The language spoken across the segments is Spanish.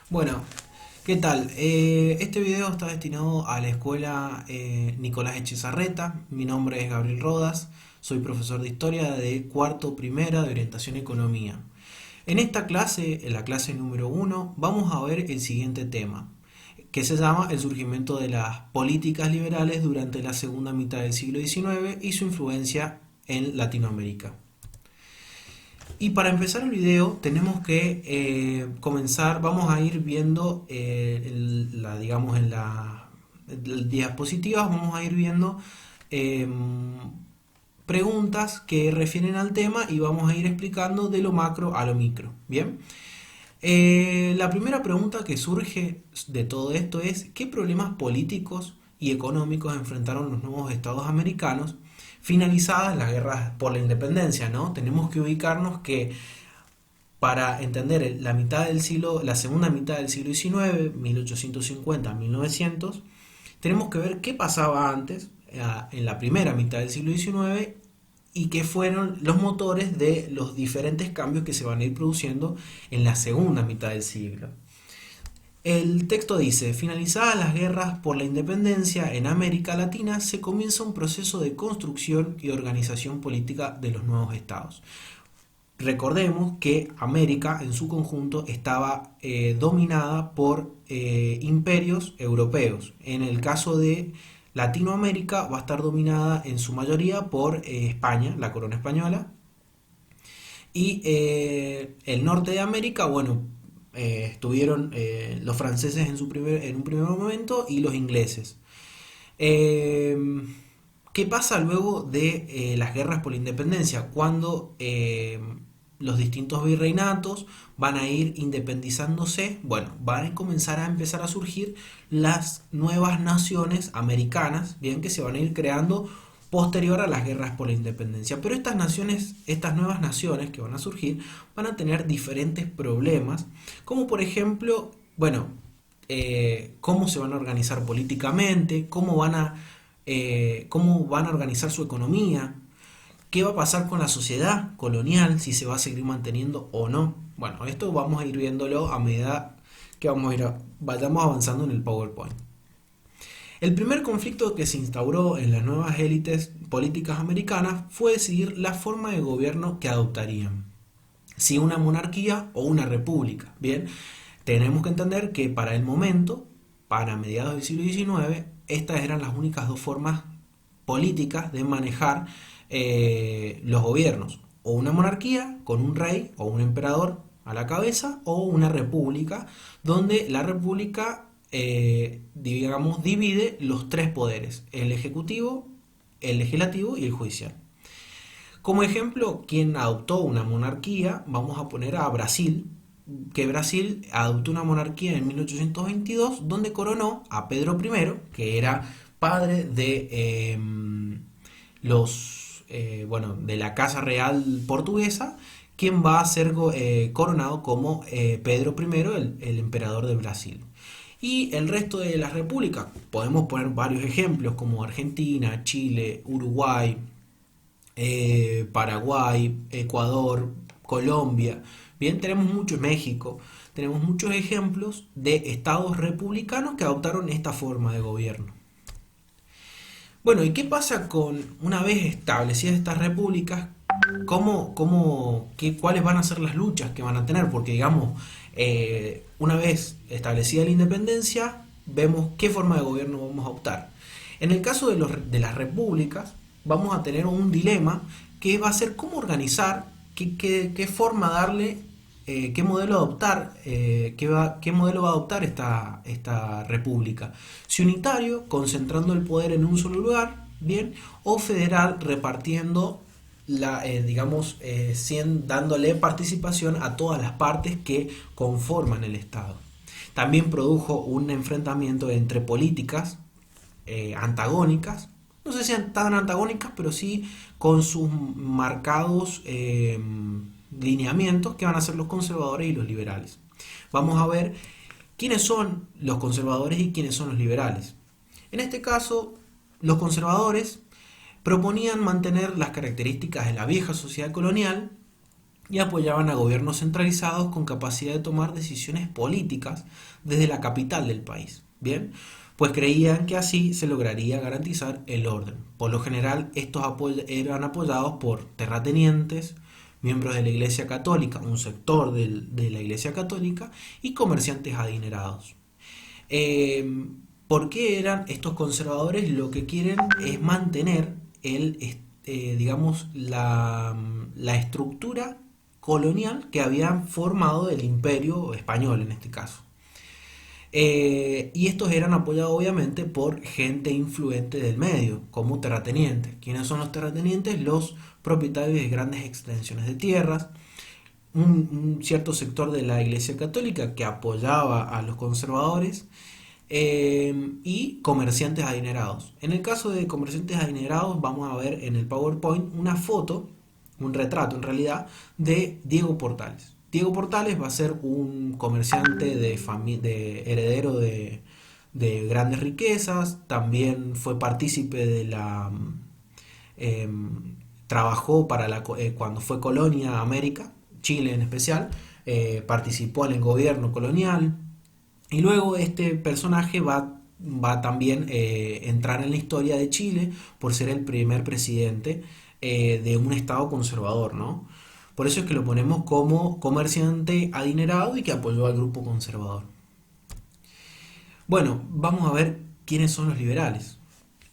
Bueno, ¿qué tal? Este video está destinado a la escuela Nicolás Echezarreta. Mi nombre es Gabriel Rodas, soy profesor de historia de cuarto primera de orientación economía. En esta clase, en la clase número uno, vamos a ver el siguiente tema, que se llama el surgimiento de las políticas liberales durante la segunda mitad del siglo XIX y su influencia en Latinoamérica. Y para empezar el video tenemos que comenzar, vamos a ir viendo, digamos, en la diapositivas, vamos a ir viendo eh, preguntas que refieren al tema y vamos a ir explicando de lo macro a lo micro. Bien, la primera pregunta que surge de todo esto es: ¿qué problemas políticos y económicos enfrentaron los nuevos estados americanos finalizadas las guerras por la independencia? ¿No? Tenemos que ubicarnos que para entender la mitad del siglo, la segunda mitad del siglo XIX, 1850 a 1900, tenemos que ver qué pasaba antes, en la primera mitad del siglo XIX, y qué fueron los motores de los diferentes cambios que se van a ir produciendo en la segunda mitad del siglo. El texto dice: finalizadas las guerras por la independencia en América Latina, se comienza un proceso de construcción y organización política de los nuevos estados. Recordemos que América en su conjunto estaba dominada por imperios europeos. En el caso de Latinoamérica va a estar dominada en su mayoría por España, la corona española, y el norte de América, bueno, estuvieron los franceses en un primer momento y los ingleses. Eh, ¿Qué pasa luego de las guerras por la independencia? Cuando los distintos virreinatos van a ir independizándose, bueno, van a comenzar a empezar a surgir las nuevas naciones americanas, bien, que se van a ir creando posterior a las guerras por la independencia. Pero estas naciones, estas nuevas naciones que van a surgir, van a tener diferentes problemas, como por ejemplo, bueno, cómo se van a organizar políticamente, cómo van a organizar su economía, qué va a pasar con la sociedad colonial, si se va a seguir manteniendo o no. Bueno, esto vamos a ir viéndolo a medida que vayamos avanzando en el PowerPoint. El primer conflicto que se instauró en las nuevas élites políticas americanas fue decidir la forma de gobierno que adoptarían, si una monarquía o una república. Bien, tenemos que entender que para el momento, para mediados del siglo XIX, estas eran las únicas dos formas políticas de manejar los gobiernos: o una monarquía con un rey o un emperador a la cabeza, o una república donde la república, digamos, divide los tres poderes: el ejecutivo, el legislativo y el judicial. Como ejemplo, quien adoptó una monarquía, vamos a poner a Brasil, que Brasil adoptó una monarquía en 1822, donde coronó a Pedro I, que era padre de bueno, de la Casa Real portuguesa, quien va a ser coronado como Pedro I, el emperador de Brasil. Y el resto de las repúblicas, podemos poner varios ejemplos como Argentina, Chile, Uruguay, Paraguay, Ecuador, Colombia. Bien, tenemos mucho México, tenemos muchos ejemplos de estados republicanos que adoptaron esta forma de gobierno. Bueno, ¿y qué pasa con una vez establecidas estas repúblicas? ¿Cuáles van a ser las luchas que van a tener? Porque, digamos, una vez establecida la independencia, vemos qué forma de gobierno vamos a optar. En el caso de las repúblicas, vamos a tener un dilema que va a ser cómo organizar, qué forma darle, qué modelo adoptar, qué modelo va a adoptar esta república. Si unitario, concentrando el poder en un solo lugar, bien, o federal, repartiendo digamos, dándole participación a todas las partes que conforman el Estado. También produjo un enfrentamiento entre políticas antagónicas, no sé si tan antagónicas, pero sí con sus marcados lineamientos, que van a ser los conservadores y los liberales. Vamos a ver quiénes son los conservadores y quiénes son los liberales. En este caso, los conservadores proponían mantener las características de la vieja sociedad colonial, y apoyaban a gobiernos centralizados con capacidad de tomar decisiones políticas desde la capital del país. Bien, pues creían que así se lograría garantizar el orden. Por lo general, estos eran apoyados por terratenientes, miembros de la Iglesia Católica, un sector de la Iglesia Católica y comerciantes adinerados. Eh, ¿Por qué eran estos conservadores? Lo que quieren es mantener digamos, la estructura colonial que habían formado el imperio español en este caso. Y estos eran apoyados obviamente por gente influente del medio, como terratenientes. ¿Quiénes son los terratenientes? Los propietarios de grandes extensiones de tierras, un cierto sector de la Iglesia Católica que apoyaba a los conservadores y comerciantes adinerados. En el caso de comerciantes adinerados vamos a ver en el PowerPoint una foto, un retrato en realidad, de Diego Portales. Diego Portales va a ser un comerciante de heredero de grandes riquezas, también fue partícipe de la... eh, trabajó para cuando fue colonia América, Chile en especial, participó en el gobierno colonial, y luego este personaje va también entrar en la historia de Chile por ser el primer presidente de un estado conservador, ¿no? Por eso es que lo ponemos como comerciante adinerado y que apoyó al grupo conservador. Bueno, vamos a ver quiénes son los liberales.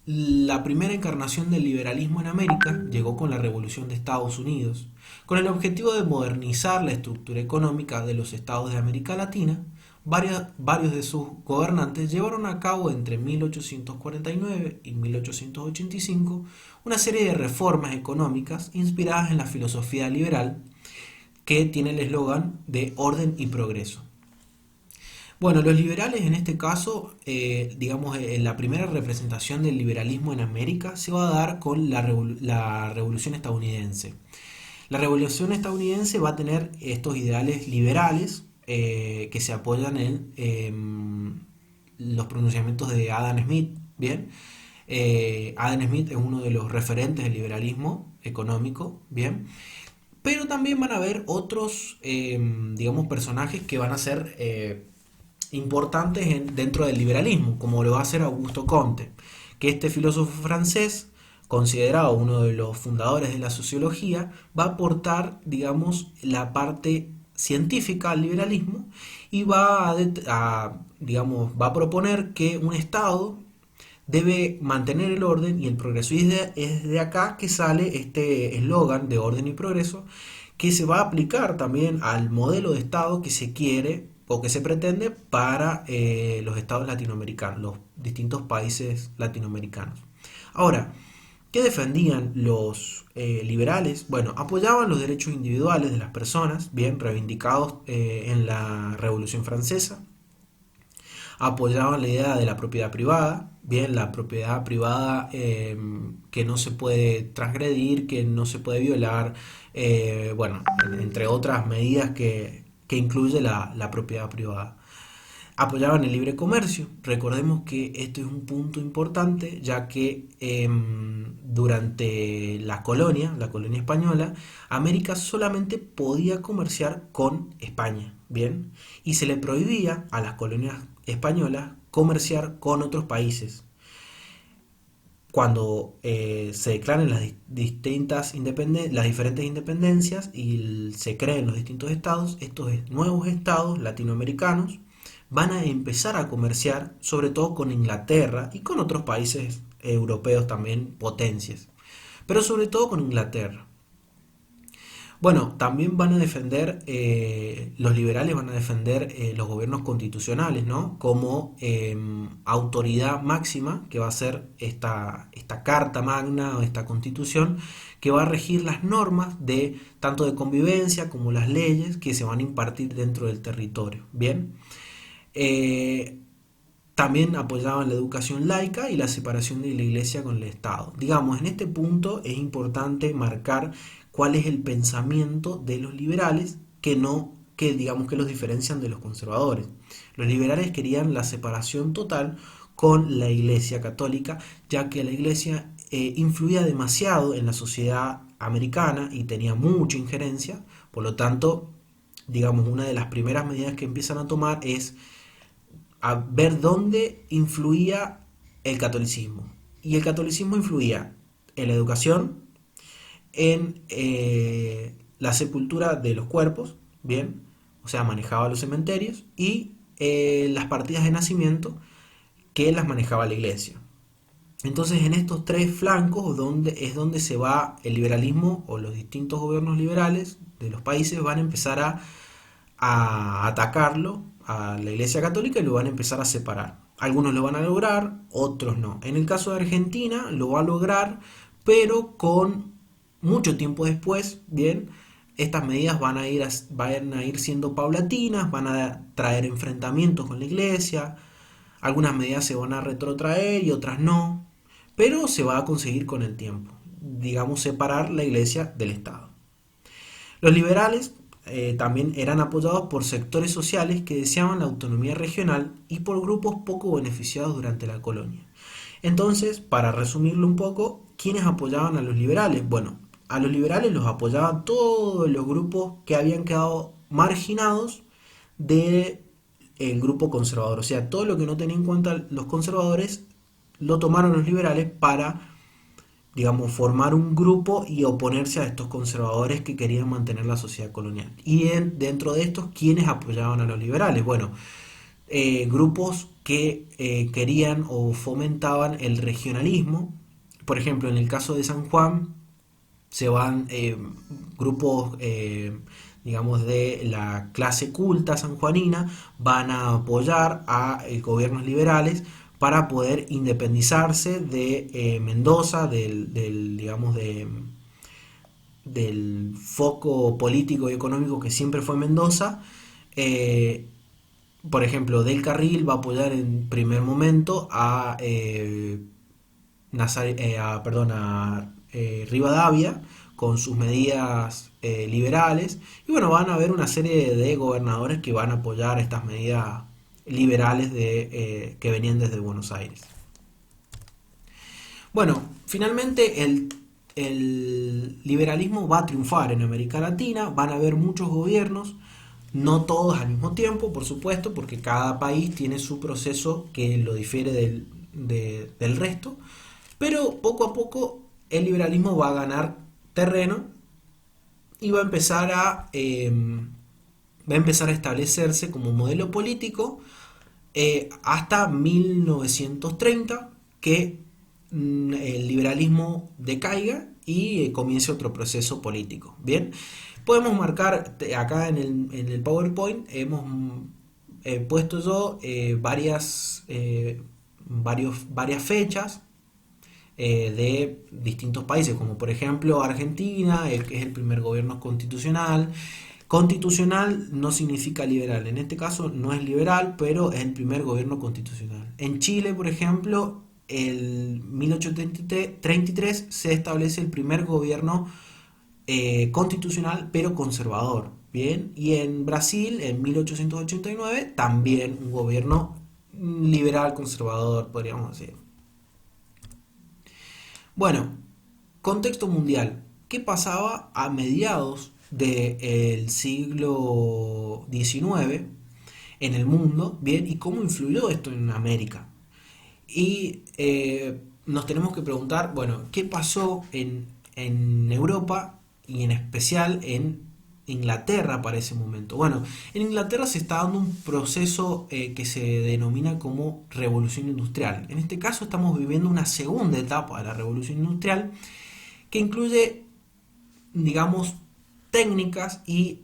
La primera encarnación del liberalismo en América llegó con la Revolución de Estados Unidos, con el objetivo de modernizar la estructura económica de los estados de América Latina. Varios de sus gobernantes llevaron a cabo entre 1849 y 1885 una serie de reformas económicas inspiradas en la filosofía liberal que tiene el eslogan de orden y progreso. Bueno, los liberales en este caso, digamos, en la primera representación del liberalismo en América se va a dar con la Revolución Estadounidense. La Revolución Estadounidense va a tener estos ideales liberales que se apoyan en los pronunciamientos de Adam Smith, ¿bien? Adam Smith es uno de los referentes del liberalismo económico, ¿bien? Pero también van a haber otros, digamos, personajes que van a ser importantes dentro del liberalismo, como lo va a hacer Augusto Comte, que este filósofo francés, considerado uno de los fundadores de la sociología, va a aportar, digamos, la parte científica al liberalismo y digamos, va a proponer que un Estado debe mantener el orden y el progreso. Y es de acá que sale este eslogan de orden y progreso, que se va a aplicar también al modelo de Estado que se quiere o que se pretende para los estados latinoamericanos, los distintos países latinoamericanos. Ahora, ¿qué defendían los liberales? Bueno, apoyaban los derechos individuales de las personas, bien reivindicados en la Revolución Francesa. Apoyaban la idea de la propiedad privada, bien, la propiedad privada que no se puede transgredir, que no se puede violar, bueno, entre otras medidas que incluye la propiedad privada. Apoyaban el libre comercio. Recordemos que esto es un punto importante, ya que durante la colonia española, América solamente podía comerciar con España, ¿bien? Y se le prohibía a las colonias españolas comerciar con otros países. Cuando se declaran las diferentes independencias y se creen los distintos estados, estos nuevos estados latinoamericanos van a empezar a comerciar sobre todo con Inglaterra y con otros países europeos también potencias, pero sobre todo con Inglaterra. Bueno, también van a defender, los liberales van a defender los gobiernos constitucionales, ¿no? Como autoridad máxima que va a ser esta carta magna o esta constitución que va a regir las normas de tanto de convivencia como las leyes que se van a impartir dentro del territorio. Bien. Eh, También apoyaban la educación laica y la separación de la iglesia con el Estado. Digamos, en este punto es importante marcar cuál es el pensamiento de los liberales que digamos que los diferencian de los conservadores. Los liberales querían la separación total con la iglesia católica, ya que la iglesia influía demasiado en la sociedad americana y tenía mucha injerencia Por lo tanto, digamos, una de las primeras medidas que empiezan a tomar es a ver dónde influía el catolicismo. Y el catolicismo influía en la educación, en la sepultura de los cuerpos, bien, o sea, manejaba los cementerios, y las partidas de nacimiento, que las manejaba la iglesia. Entonces, en estos tres flancos es donde se va el liberalismo, o los distintos gobiernos liberales de los países van a empezar a atacarlo a la Iglesia Católica y lo van a empezar a separar. Algunos lo van a lograr, otros no. En el caso de Argentina lo va a lograr, pero con mucho tiempo después, bien, estas medidas van a ir siendo paulatinas, van a traer enfrentamientos con la Iglesia, algunas medidas se van a retrotraer y otras no, pero se va a conseguir con el tiempo, digamos, separar la Iglesia del Estado. Los liberales también eran apoyados por sectores sociales que deseaban la autonomía regional y por grupos poco beneficiados durante la colonia. Entonces, para resumirlo un poco, ¿quiénes apoyaban a los liberales? Bueno, a los liberales los apoyaban todos los grupos que habían quedado marginados del grupo conservador. O sea, todo lo que no tenían en cuenta los conservadores lo tomaron los liberales para, digamos, formar un grupo y oponerse a estos conservadores que querían mantener la sociedad colonial. Y dentro de estos, ¿quiénes apoyaban a los liberales? Bueno, grupos que querían o fomentaban el regionalismo. Por ejemplo, en el caso de San Juan, se van grupos, digamos, de la clase culta sanjuanina, van a apoyar a gobiernos liberales para poder independizarse de Mendoza, digamos, del foco político y económico que siempre fue Mendoza. Por ejemplo, Del Carril va a apoyar en primer momento a Rivadavia con sus medidas liberales. Y bueno, van a haber una serie de gobernadores que van a apoyar estas medidas liberales que venían desde Buenos Aires. Bueno, finalmente el liberalismo va a triunfar en América Latina, van a haber muchos gobiernos, no todos al mismo tiempo, por supuesto, porque cada país tiene su proceso que lo difiere del resto, pero poco a poco el liberalismo va a ganar terreno y va a empezar a establecerse como modelo político hasta 1930, que el liberalismo decaiga y comience otro proceso político. Bien, podemos marcar acá en el PowerPoint, hemos puesto yo varias fechas de distintos países, como por ejemplo Argentina, que es el primer gobierno constitucional. Constitucional no significa liberal, en este caso no es liberal, pero es el primer gobierno constitucional. En Chile, por ejemplo, en 1833 se establece el primer gobierno constitucional, pero conservador. Bien, y en Brasil, en 1889, también un gobierno liberal conservador, podríamos decir. Bueno, contexto mundial. ¿Qué pasaba a mediados del siglo XIX en el mundo? Bien, ¿y cómo influyó esto en América? Y nos tenemos que preguntar, bueno, ¿qué pasó en Europa y en especial en Inglaterra para ese momento? Bueno, en Inglaterra se está dando un proceso que se denomina como revolución industrial. En este caso estamos viviendo una segunda etapa de la revolución industrial que incluye, digamos, técnicas y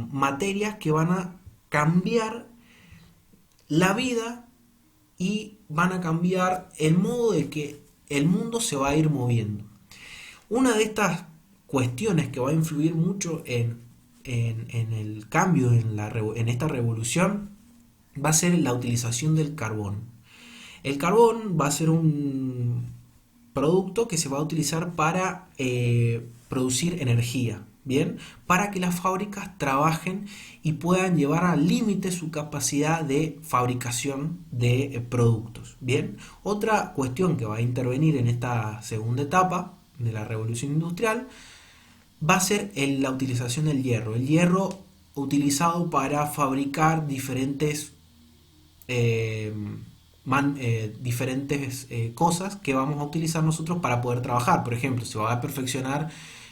materias que van a cambiar la vida y van a cambiar el modo de que el mundo se va a ir moviendo. Una de estas cuestiones que va a influir mucho en el cambio, en esta revolución, va a ser la utilización del carbón. El carbón va a ser un producto que se va a utilizar para producir energía, ¿bien? Para que las fábricas trabajen y puedan llevar al límite su capacidad de fabricación de productos, ¿bien? Otra cuestión que va a intervenir en esta segunda etapa de la revolución industrial va a ser la utilización del hierro. El hierro utilizado para fabricar eh, diferentes cosas que vamos a utilizar nosotros para poder trabajar. Por ejemplo, se va a perfeccionar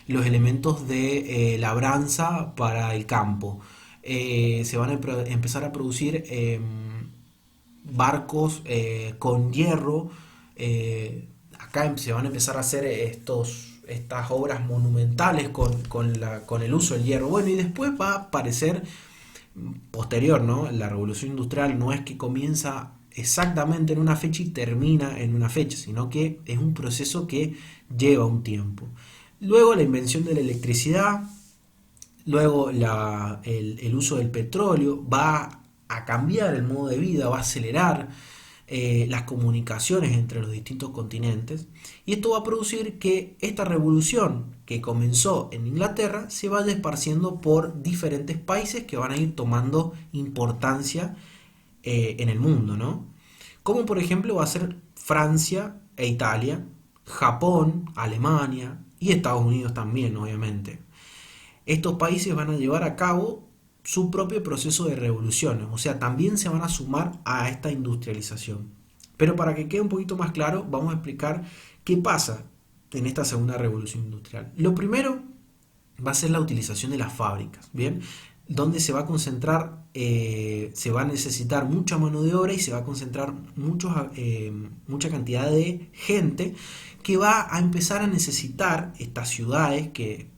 los elementos de labranza para el campo. Se van a empezar a producir barcos con hierro. Acá se van a empezar a hacer estas obras monumentales con el uso del hierro. Bueno, y después va a aparecer posterior, ¿no? La revolución industrial no es que comienza exactamente en una fecha y termina en una fecha, sino que es un proceso que lleva un tiempo. Luego la invención de la electricidad, luego el uso del petróleo va a cambiar el modo de vida, va a acelerar las comunicaciones entre los distintos continentes, y esto va a producir que esta revolución que comenzó en Inglaterra se vaya esparciendo por diferentes países que van a ir tomando importancia en el mundo, ¿no? Como por ejemplo va a ser Francia e Italia, Japón, Alemania y Estados Unidos también, obviamente. Estos países van a llevar a cabo su propio proceso de revoluciones, o sea, también se van a sumar a esta industrialización. Pero para que quede un poquito más claro, vamos a explicar qué pasa en esta segunda revolución industrial. Lo primero va a ser la utilización de las fábricas, ¿bien? Donde se va a concentrar, se va a necesitar mucha mano de obra y se va a concentrar mucha cantidad de gente que va a empezar a necesitar estas ciudades que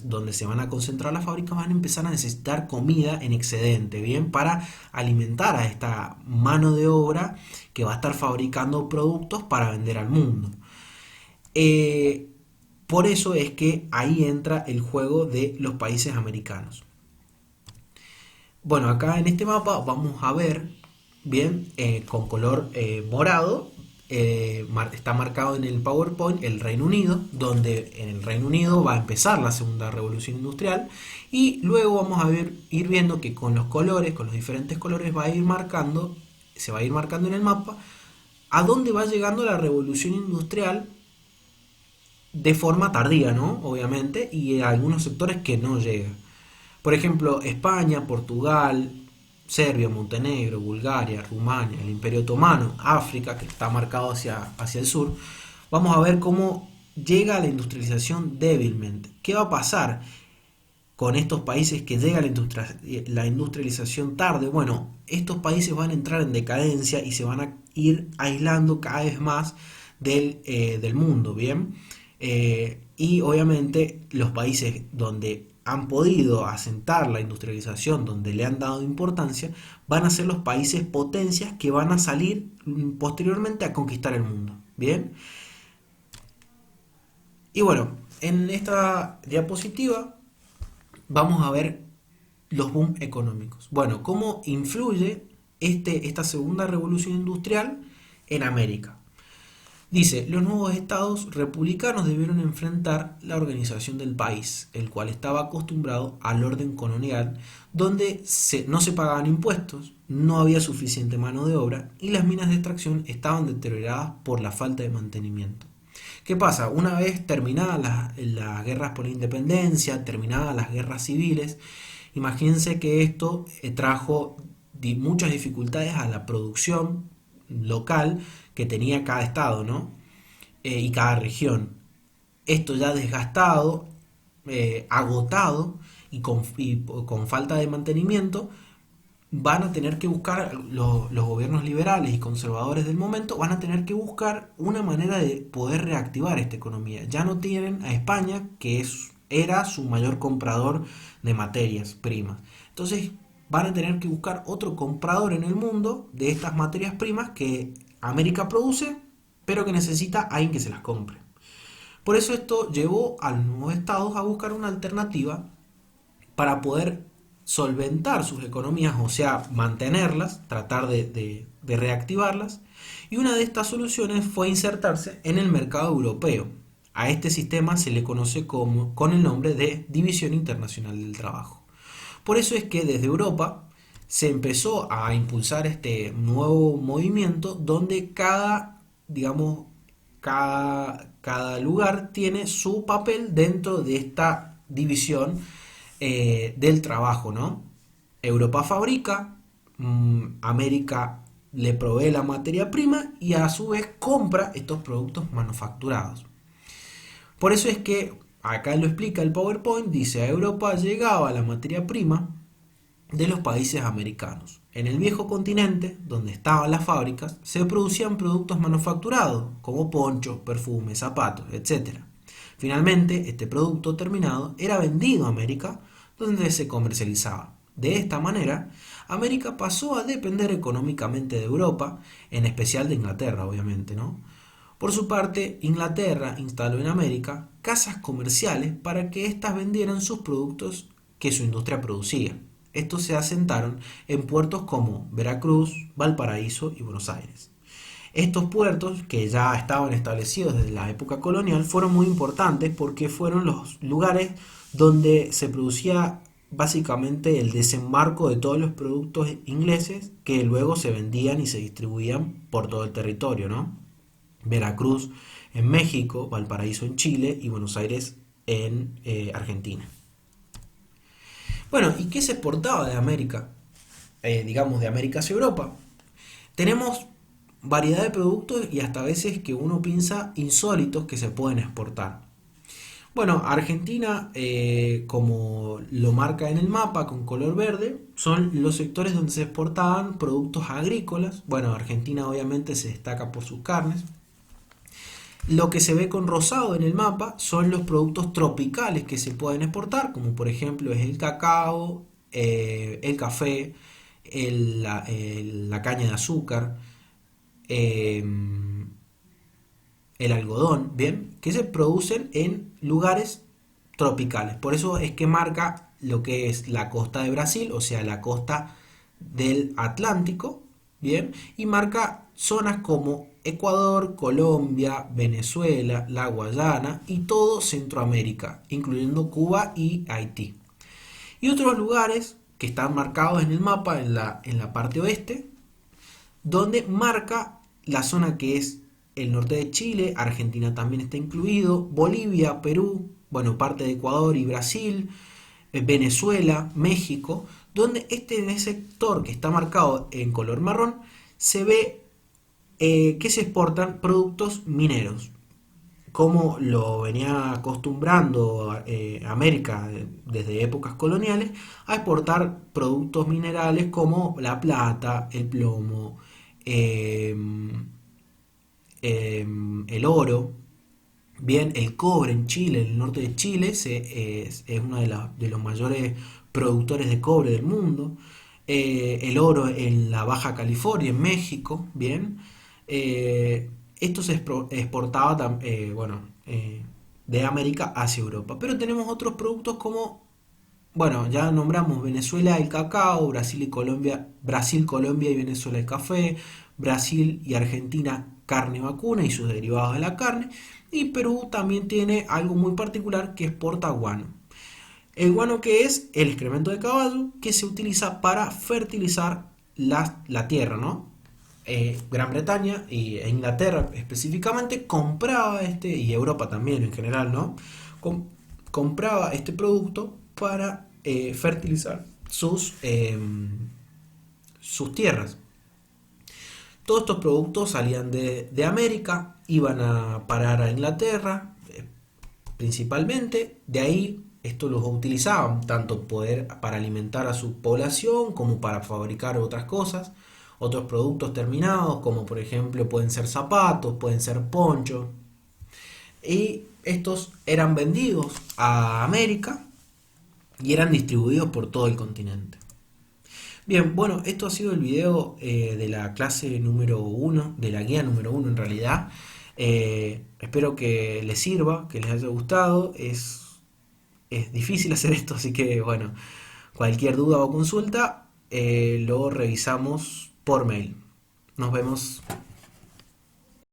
donde se van a concentrar las fábricas, van a empezar a necesitar comida en excedente, bien, para alimentar a esta mano de obra que va a estar fabricando productos para vender al mundo. Eh, por eso es que ahí entra el juego de los países americanos. Bueno, acá en este mapa vamos a ver, bien, con color morado, está marcado en el PowerPoint el Reino Unido, donde en el Reino Unido va a empezar la segunda revolución industrial, y luego vamos a ir viendo que con los colores, con los diferentes colores se va a ir marcando en el mapa a dónde va llegando la revolución industrial de forma tardía, ¿no? Obviamente, y en algunos sectores que no llega. Por ejemplo, España, Portugal, Serbia, Montenegro, Bulgaria, Rumania, el Imperio Otomano, África, que está marcado hacia el sur, vamos a ver cómo llega la industrialización débilmente. ¿Qué va a pasar con estos países que llega la industrialización tarde? Bueno, estos países van a entrar en decadencia y se van a ir aislando cada vez más del mundo, ¿bien? Y obviamente los países donde han podido asentar la industrialización, donde le han dado importancia, van a ser los países potencias que van a salir posteriormente a conquistar el mundo. Bien. Y bueno, en esta diapositiva vamos a ver los booms económicos. Bueno, cómo influye esta segunda revolución industrial en América. Dice, los nuevos estados republicanos debieron enfrentar la organización del país, el cual estaba acostumbrado al orden colonial, donde no se pagaban impuestos, no había suficiente mano de obra y las minas de extracción estaban deterioradas por la falta de mantenimiento. ¿Qué pasa? Una vez terminadas las guerras por la independencia, terminadas las guerras civiles, imagínense que esto trajo muchas dificultades a la producción local que tenía cada estado, ¿no? Y cada región. Esto ya desgastado, agotado y con falta de mantenimiento, van a tener que buscar, los gobiernos liberales y conservadores del momento van a tener que buscar una manera de poder reactivar esta economía. Ya no tienen a España, que era su mayor comprador de materias primas. Entonces van a tener que buscar otro comprador en el mundo de estas materias primas que América produce, pero que necesita a alguien que se las compre. Por eso esto llevó a los nuevos estados a buscar una alternativa para poder solventar sus economías, o sea, mantenerlas, tratar de reactivarlas. Y una de estas soluciones fue insertarse en el mercado europeo. A este sistema se le conoce con el nombre de División Internacional del Trabajo. Por eso es que desde Europa se empezó a impulsar este nuevo movimiento donde cada, digamos, cada lugar tiene su papel dentro de esta división del trabajo, ¿no? Europa fabrica, América le provee la materia prima y a su vez compra estos productos manufacturados. Por eso es que, acá lo explica el PowerPoint, dice a Europa llegaba la materia prima de los países americanos. En el viejo continente, donde estaban las fábricas, se producían productos manufacturados, como ponchos, perfumes, zapatos, etc. Finalmente, este producto terminado era vendido a América, donde se comercializaba. De esta manera, América pasó a depender económicamente de Europa, en especial de Inglaterra, obviamente, ¿no? Por su parte, Inglaterra instaló en América casas comerciales para que éstas vendieran sus productos que su industria producía. Estos se asentaron en puertos como Veracruz, Valparaíso y Buenos Aires. Estos puertos, que ya estaban establecidos desde la época colonial, fueron muy importantes porque fueron los lugares donde se producía básicamente el desembarco de todos los productos ingleses que luego se vendían y se distribuían por todo el territorio, ¿no? Veracruz en México, Valparaíso en Chile y Buenos Aires en Argentina. Bueno, ¿y qué se exportaba de América? Digamos, de América hacia Europa. Tenemos variedad de productos y hasta veces que uno piensa insólitos que se pueden exportar. Bueno, Argentina, como lo marca en el mapa con color verde, son los sectores donde se exportaban productos agrícolas. Bueno, Argentina obviamente se destaca por sus carnes. Lo que se ve con rosado en el mapa son los productos tropicales que se pueden exportar, como por ejemplo es el cacao, el café, la caña de azúcar, eh, el algodón, ¿bien? Que se producen en lugares tropicales. Por eso es que marca lo que es la costa de Brasil, o sea, la costa del Atlántico, ¿bien? Y marca zonas como Ecuador, Colombia, Venezuela, la Guayana y todo Centroamérica, incluyendo Cuba y Haití. Y otros lugares que están marcados en el mapa en la parte oeste, donde marca la zona que es el norte de Chile, Argentina también está incluido, Bolivia, Perú, bueno, parte de Ecuador y Brasil, Venezuela, México, donde en ese sector que está marcado en color marrón se ve que se exportan productos mineros, como lo venía acostumbrando América desde épocas coloniales, a exportar productos minerales como la plata, el plomo, el oro, bien, el cobre en Chile, en el norte de Chile, es uno de los mayores productores de cobre del mundo, el oro en la Baja California, en México, bien. Esto se exportaba bueno, de América hacia Europa. Pero tenemos otros productos como, bueno, ya nombramos Venezuela el cacao, Brasil, Colombia y Venezuela el café, Brasil y Argentina carne vacuna y sus derivados de la carne, y Perú también tiene algo muy particular que exporta guano. El guano, que es el excremento de caballo que se utiliza para fertilizar la tierra, ¿no? Gran Bretaña e Inglaterra específicamente compraba y Europa también en general, ¿no? Compraba este producto para fertilizar sus tierras. Todos estos productos salían de América, iban a parar a Inglaterra principalmente, de ahí esto los utilizaban tanto para alimentar a su población como para fabricar otras cosas, otros productos terminados, como por ejemplo pueden ser zapatos, pueden ser ponchos, y estos eran vendidos a América y eran distribuidos por todo el continente. Bien, bueno, esto ha sido el video de la clase número 1, de la guía número 1 en realidad. Espero que les sirva, que les haya gustado. Es difícil hacer esto, así que bueno, cualquier duda o consulta lo revisamos por mail. Nos vemos.